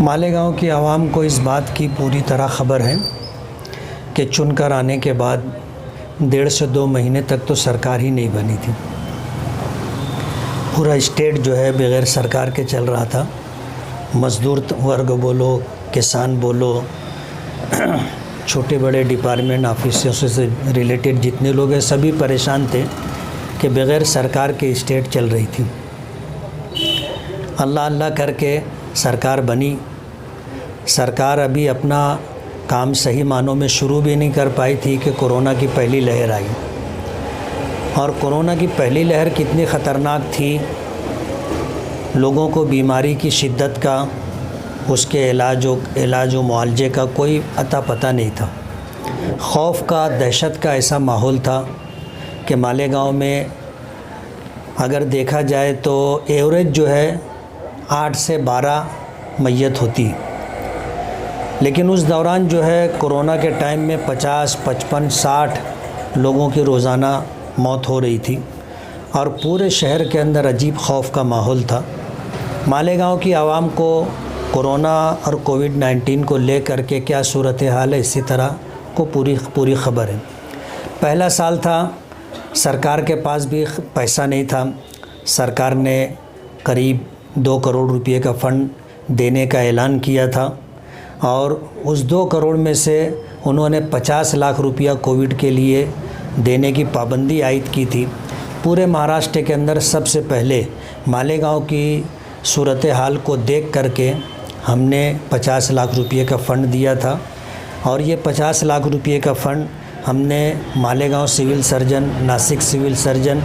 मालेगांव की आवाम को इस बात की पूरी तरह ख़बर है कि चुनकर आने के बाद 1.5 से 2 महीने तक तो सरकार ही नहीं बनी थी। पूरा स्टेट जो है बग़ैर सरकार के चल रहा था। मज़दूर वर्ग बोलो, किसान बोलो, छोटे बड़े डिपार्टमेंट ऑफिसों से रिलेटेड जितने लोग हैं सभी परेशान थे कि बग़ैर सरकार के स्टेट चल रही थी। अल्लाह अल्लाह करके सरकार बनी। सरकार अभी अपना काम सही मानों में शुरू भी नहीं कर पाई थी कि कोरोना की पहली लहर आई। और कोरोना की पहली लहर कितनी ख़तरनाक थी, लोगों को बीमारी की शिद्दत का, उसके इलाज व मुआवजे का कोई अता पता नहीं था। खौफ का, दहशत का ऐसा माहौल था कि मालेगांव में अगर देखा जाए तो एवरेज जो है 8 से 12 मैयत होती। लेकिन उस दौरान जो है कोरोना के टाइम में 50, 55, 60 लोगों की रोज़ाना मौत हो रही थी और पूरे शहर के अंदर अजीब खौफ का माहौल था। मालेगांव की आवाम को कोरोना और कोविड-19 को ले कर के क्या सूरत हाल है इसी तरह को पूरी ख़बर है। पहला साल था, सरकार के पास भी पैसा नहीं था। सरकार ने करीब 2 करोड़ रुपए का फ़ंड देने का ऐलान किया था और उस 2 करोड़ में से उन्होंने 50 लाख रुपया कोविड के लिए देने की पाबंदी आयद की थी। पूरे महाराष्ट्र के अंदर सबसे पहले मालेगांव की सूरत हाल को देख करके हमने 50 लाख रुपये का फ़ंड दिया था और ये 50 लाख रुपये का फ़ंड हमने Malegaon civil surgeon, Nashik civil surgeon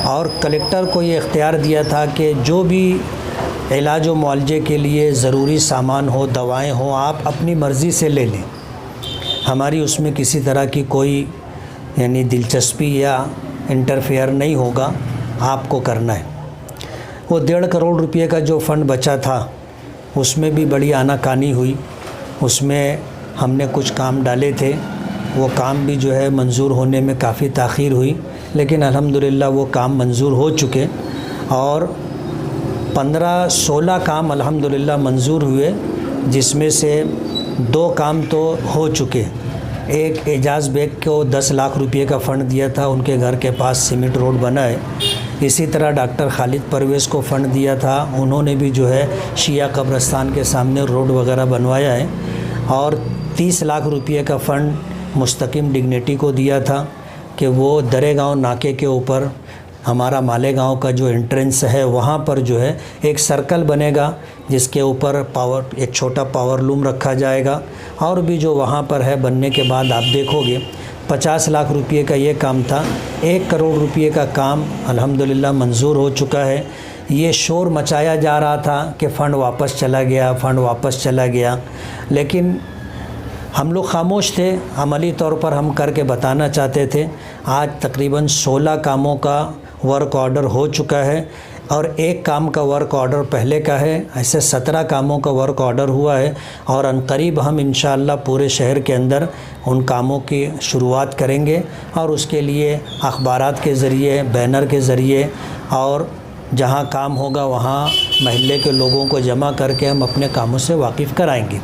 और कलेक्टर को ये इख्तियार दिया था कि जो भी इलाज व मुआवजे के लिए ज़रूरी सामान हो, दवाएं हो, आप अपनी मर्ज़ी से ले लें। हमारी उसमें किसी तरह की कोई यानी दिलचस्पी या इंटरफेयर नहीं होगा, आपको करना है। वो 1.5 करोड़ रुपये का जो फ़ंड बचा था उसमें भी बड़ी आनाकानी हुई। उसमें हमने कुछ काम डाले थे, वो काम भी जो है मंजूर होने में काफ़ी ताख़ीर हुई, लेकिन अल्हम्दुलिल्लाह वो काम मंजूर हो चुके और 15-16 काम अल्हम्दुलिल्लाह मंजूर हुए, जिसमें से 2 काम तो हो चुके। एक एजाज़ बेग को 10 लाख रुपए का फ़ंड दिया था, उनके घर के पास सीमेंट रोड बना है। इसी तरह डॉक्टर खालिद परवेज़ को फ़ंड दिया था, उन्होंने भी जो है शिया कब्रिस्तान के सामने रोड वगैरह बनवाया है। और 30 लाख रुपए का फ़ंड मुस्तकिम डिग्निटी को दिया था कि वो दरेगांव नाके के ऊपर हमारा मालेगांव का जो एंट्रेंस है वहाँ पर जो है एक सर्कल बनेगा, जिसके ऊपर एक छोटा पावर लूम रखा जाएगा। और भी जो वहाँ पर है बनने के बाद आप देखोगे 50 लाख रुपए का ये काम था। 1 करोड़ रुपए का काम अल्हम्दुलिल्लाह मंजूर हो चुका है। ये शोर मचाया जा रहा था कि फ़ंड वापस चला गया, फ़ंड वापस चला गया, लेकिन हम लोग खामोश थे। अमली तौर पर हम करके बताना चाहते थे। आज तकरीबन 16 कामों का वर्क ऑर्डर हो चुका है और 1 काम का वर्क ऑर्डर पहले का है। ऐसे 17 कामों का वर्क ऑर्डर हुआ है और अनकरीब हम इंशाअल्लाह पूरे शहर के अंदर उन कामों की शुरुआत करेंगे और उसके लिए अखबारात के ज़रिए, बैनर के ज़रिए और जहां काम होगा वहां महल्ले के लोगों को जमा करके हम अपने कामों से वाकिफ़ कराएंगे।